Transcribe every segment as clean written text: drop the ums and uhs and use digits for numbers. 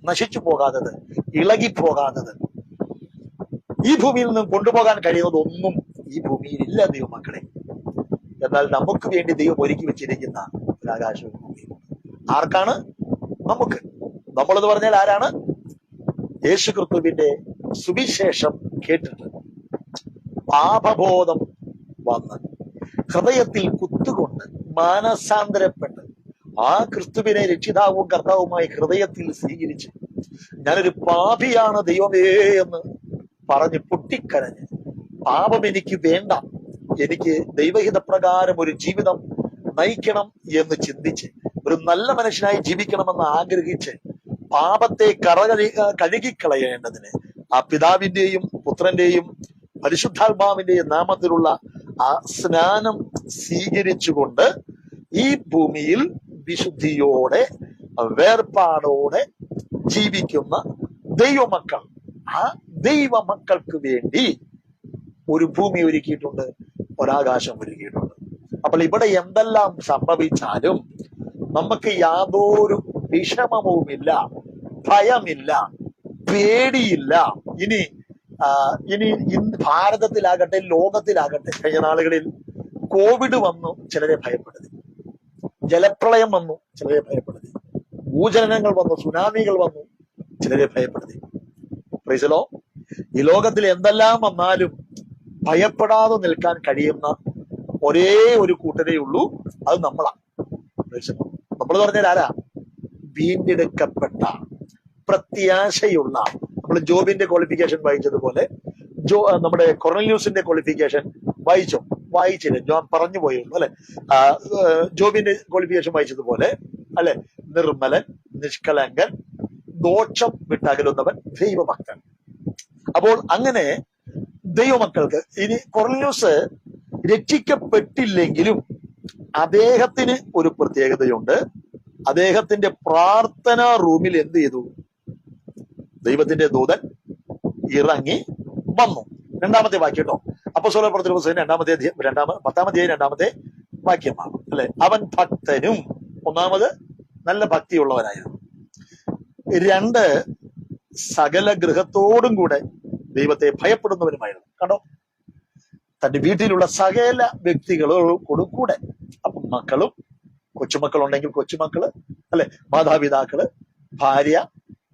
നശിച്ചു പോകാത്തത്, ഇളകിപ്പോകാത്തത്, ഈ ഭൂമിയിൽ നിന്നും കൊണ്ടുപോകാൻ കഴിയുന്നതൊന്നും ഈ ഭൂമിയിൽ ഇല്ല ദൈവമക്കളെ. എന്നാൽ നമുക്ക് വേണ്ടി ദൈവം ഒരുക്കി വെച്ചിരിക്കുന്ന ഒരു ആകാശവും ഭൂമിയും ആർക്കാണ്? നമുക്ക്. നമ്മളെന്ന് പറഞ്ഞാൽ ആരാണ്? യേശു ക്രിസ്തുവിന്റെ സുവിശേഷം കേട്ടിട്ട് പാപബോധം വന്ന് ഹൃദയത്തിൽ കുത്തുകൊണ്ട് മാനസാന്തരപ്പെട്ട് ആ ക്രിസ്തുവിനെ രക്ഷിതാവും കർത്താവുമായി ഹൃദയത്തിൽ സ്വീകരിച്ച് ഞാനൊരു പാപിയാണ് ദൈവമേ എന്ന് പറഞ്ഞ് പൊട്ടിക്കരഞ്ഞ് പാപം എനിക്ക് വേണ്ട, എനിക്ക് ദൈവഹിതപ്രകാരം ഒരു ജീവിതം നയിക്കണം എന്ന് ചിന്തിച്ച് ഒരു നല്ല മനുഷ്യനായി ജീവിക്കണമെന്ന് ആഗ്രഹിച്ച് പാപത്തെ കഴുകിക്കളയേണ്ടതിന് ആ പിതാവിന്റെയും പുത്രന്റെയും പരിശുദ്ധാത്മാവിന്റെയും നാമത്തിലുള്ള ആ സ്നാനം സ്വീകരിച്ചുകൊണ്ട് ഈ ഭൂമിയിൽ വിശുദ്ധിയോടെ വേർപാടോടെ ജീവിക്കുന്ന ദൈവമക്കൾ, ആ ദൈവമക്കൾക്ക് വേണ്ടി ഒരു ഭൂമി ഒരുക്കിയിട്ടുണ്ട്, ഒരാകാശം ഒരുക്കിയിട്ടുണ്ട്. അപ്പോൾ ഇവിടെ എന്തെല്ലാം സംഭവിച്ചാലും നമുക്ക് യാതൊരു വിഷമവുമില്ല, ഭയമില്ല, പേടിയില്ല. ഇനി ഭാരതത്തിലാകട്ടെ, ലോകത്തിലാകട്ടെ, കഴിഞ്ഞ നാളുകളിൽ കോവിഡ് വന്നു ചിലരെ ഭയപ്പെടുത്തി, ജലപ്രളയം വന്നു ചിലരെ ഭയപ്പെടുത്തി, ഭൂചലനങ്ങൾ വന്നു, സുനാമികൾ വന്നു ചിലരെ ഭയപ്പെടുത്തി. Praise the lord. ഈ ലോകത്തിൽ എന്തെല്ലാം വന്നാലും ഭയപ്പെടാതെ നിൽക്കാൻ കഴിയുന്ന ഒരേ ഒരു കൂട്ടരേ ഉള്ളൂ, അത് നമ്മളാണ്. നമ്മൾ പറഞ്ഞാൽ ആരാ? വീണ്ടെടുക്കപ്പെട്ട പ്രത്യാശയുള്ള. നമ്മൾ ജോബിന്റെ ക്വാളിഫിക്കേഷൻ വായിച്ചതുപോലെ, നമ്മുടെ കൊർണേലിയൂസിന്റെ ക്വാളിഫിക്കേഷൻ വായിച്ചില്ല, ജോൺ പറഞ്ഞു പോയുള്ളൂ അല്ലെ. ജോബിന്റെ ക്വാളിഫിക്കേഷൻ വായിച്ചതുപോലെ അല്ലെ, നിർമ്മലൻ, നിഷ്കളങ്കൻ, ദോഷം വിട്ടകലുന്നവൻ, ദൈവഭക്തൻ. അപ്പോൾ അങ്ങനെ ദൈവമക്കൾക്ക് ഇനി കൊർണേലിയൂസ് രക്ഷിക്കപ്പെട്ടില്ലെങ്കിലും അദ്ദേഹത്തിന് ഒരു പ്രത്യേകതയുണ്ട്. അദ്ദേഹത്തിന്റെ പ്രാർത്ഥനാ റൂമിൽ എന്ത് ചെയ്തു? ദൈവത്തിന്റെ ദൂതൻ ഇറങ്ങി വന്നു. രണ്ടാമത്തെ വാക്യം കേട്ടോ, അപ്പോസ്തലരുടെ പ്രവൃത്തികളുടെ പുസ്തകം 10-ാം അധ്യായം 2-ാമത്തെ വാക്യമാണ് അല്ലെ. അവൻ ഭക്തനും, ഒന്നാമത് നല്ല ഭക്തിയുള്ളവനായിരുന്നു, 2 സകല ഗൃഹത്തോടും കൂടെ ദൈവത്തെ ഭയപ്പെടുന്നവരുമായിരുന്നു. കണ്ടോ, തന്റെ വീട്ടിലുള്ള സകല വ്യക്തികളോടും കൂടെ, അപ്പം മക്കളും, കൊച്ചുമക്കളുണ്ടെങ്കിൽ കൊച്ചുമക്കള് അല്ലെ, മാതാപിതാക്കള്, ഭാര്യ,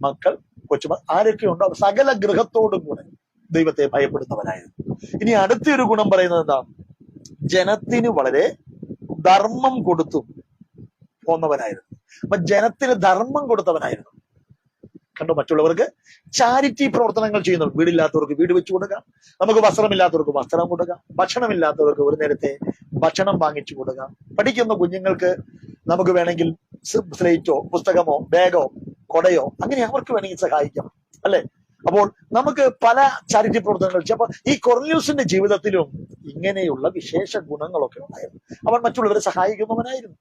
മക്കൾ, കൊച്ചുമക്കൾ, ആരൊക്കെ ഉണ്ടോ സകല ഗൃഹത്തോടും കൂടെ ദൈവത്തെ ഭയപ്പെടുന്നവനായിരുന്നു. ഇനി അടുത്തൊരു ഗുണം പറയുന്നത് എന്താ? ജനത്തിന് വളരെ ധർമ്മം കൊടുത്തു പോന്നവനായിരുന്നു. അപ്പൊ ജനത്തിന് ധർമ്മം കൊടുത്തവനായിരുന്നു. കണ്ടോ, മറ്റുള്ളവർക്ക് ചാരിറ്റി പ്രവർത്തനങ്ങൾ ചെയ്യുന്നു. വീടില്ലാത്തവർക്ക് വീട് വെച്ചു കൊടുക്കാം, നമുക്ക് വസ്ത്രമില്ലാത്തവർക്ക് വസ്ത്രം കൊടുക്കാം, ഭക്ഷണമില്ലാത്തവർക്ക് ഒരു നേരത്തെ ഭക്ഷണം വാങ്ങിച്ചു കൊടുക്കാം, പഠിക്കുന്ന കുഞ്ഞുങ്ങൾക്ക് നമുക്ക് വേണമെങ്കിൽ സ്ലേറ്റോ പുസ്തകമോ ബാഗോ കൊടയോ അങ്ങനെ അവർക്ക് വേണമെങ്കിൽ സഹായിക്കാം അല്ലെ. അപ്പോൾ നമുക്ക് പല ചാരിറ്റി പ്രവർത്തനങ്ങൾ. അപ്പൊ ഈ കൊർണേലിയൂസിന്റെ ജീവിതത്തിലും ഇങ്ങനെയുള്ള വിശേഷ ഗുണങ്ങളൊക്കെ ഉണ്ടായിരുന്നു. അവൻ മറ്റുള്ളവരെ സഹായിക്കുന്നവനായിരുന്നു,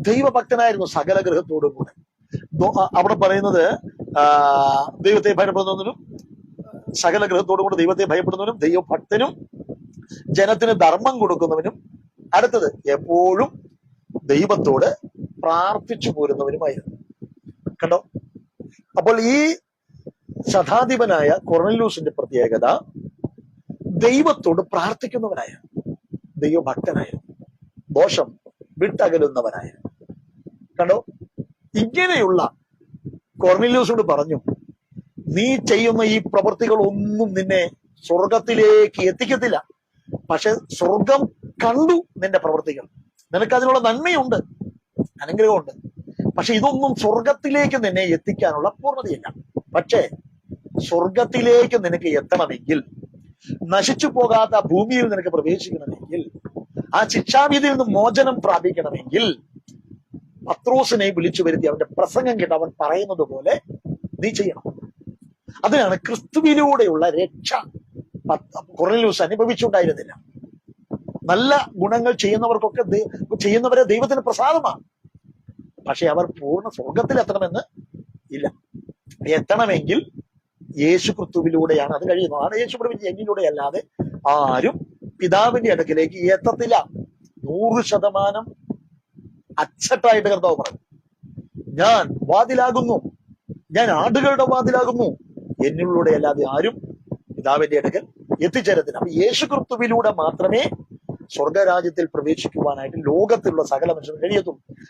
ദൈവഭക്തനായിരുന്നു, സകല ഗൃഹത്തോടും കൂടെ. അവിടെ പറയുന്നത് ദൈവത്തെ ഭയപ്പെടുന്നവനും, സകല ഗൃഹത്തോടും കൂടെ ദൈവത്തെ ഭയപ്പെടുന്നവനും, ദൈവഭക്തനും, ജനത്തിന് ധർമ്മം കൊടുക്കുന്നവനും, അടുത്തത് എപ്പോഴും ദൈവത്തോട് പ്രാർത്ഥിച്ചു പോരുന്നവനുമായിരുന്നു. കണ്ടോ, അപ്പോൾ ഈ ശതാധിപനായ കൊർണേലിയൂസിന്റെ പ്രത്യേകത ദൈവത്തോട് പ്രാർത്ഥിക്കുന്നവനായിരുന്നു, ദൈവഭക്തനായിരുന്നു, ദോഷം വിട്ടകലുന്നവനായിരുന്നു. കണ്ടോ, ഇങ്ങനെയുള്ള കൊർണേലിയൂസിനോട് പറഞ്ഞു, നീ ചെയ്യുന്ന ഈ പ്രവൃത്തികളൊന്നും നിന്നെ സ്വർഗത്തിലേക്ക് എത്തിക്കത്തില്ല, പക്ഷെ സ്വർഗം കണ്ടു നിന്റെ പ്രവൃത്തികൾ, നിനക്ക് അതിനുള്ള നന്മയുണ്ട്, അനുഗ്രഹമുണ്ട്, പക്ഷെ ഇതൊന്നും സ്വർഗത്തിലേക്ക് നിന്നെ എത്തിക്കാനുള്ള പൂർണ്ണതയില്ല. പക്ഷേ സ്വർഗത്തിലേക്ക് നിനക്ക് എത്തണമെങ്കിൽ, നശിച്ചു പോകാത്ത ഭൂമിയിൽ നിനക്ക് പ്രവേശിക്കണമെങ്കിൽ, ആ ശിക്ഷാവിധിയിൽ നിന്ന് മോചനം പ്രാപിക്കണമെങ്കിൽ പത്രോസിനെ വിളിച്ചു വരുത്തി അവന്റെ പ്രസംഗം കേട്ട് അവൻ പറയുന്നത് പോലെ നീ ചെയ്യണം. അതിനാണ് ക്രിസ്തുവിലൂടെയുള്ള രക്ഷ കൊർണേലിയൂസ് അനുഭവിച്ചുണ്ടായിരുന്നില്ല. നല്ല ഗുണങ്ങൾ ചെയ്യുന്നവരെ ദൈവത്തിന് പ്രസാദമാണ്, പക്ഷെ അവർ പൂർണ്ണ സ്വർഗത്തിൽ എത്തണമെന്ന് ഇല്ല. എത്തണമെങ്കിൽ യേശു ക്രിസ്തുവിലൂടെയാണ് അത് കഴിയുന്നത്. ആണ് യേശു പ്രവചിച്ച എന്നിലൂടെ അല്ലാതെ ആരും പിതാവിന്റെ അടുക്കിലേക്ക് എത്തത്തില്ല. 100% അച്ചട്ടായിട്ട് കർത്താവ് പറഞ്ഞു, ഞാൻ വാതിലാകുന്നു, ഞാൻ ആടുകളുടെ വാതിലാകുന്നു, എന്നിലൂടെ അല്ലാതെ ആരും പിതാവിന്റെ അടുക്കൽ എത്തിച്ചേരത്തില്ല. അപ്പൊ യേശു ക്രിസ്തുവിലൂടെ മാത്രമേ സ്വർഗരാജ്യത്തിൽ പ്രവേശിക്കുവാനായിട്ട് ലോകത്തിലുള്ള സകല മനുഷ്യരും കഴിയത്തുള്ളൂ.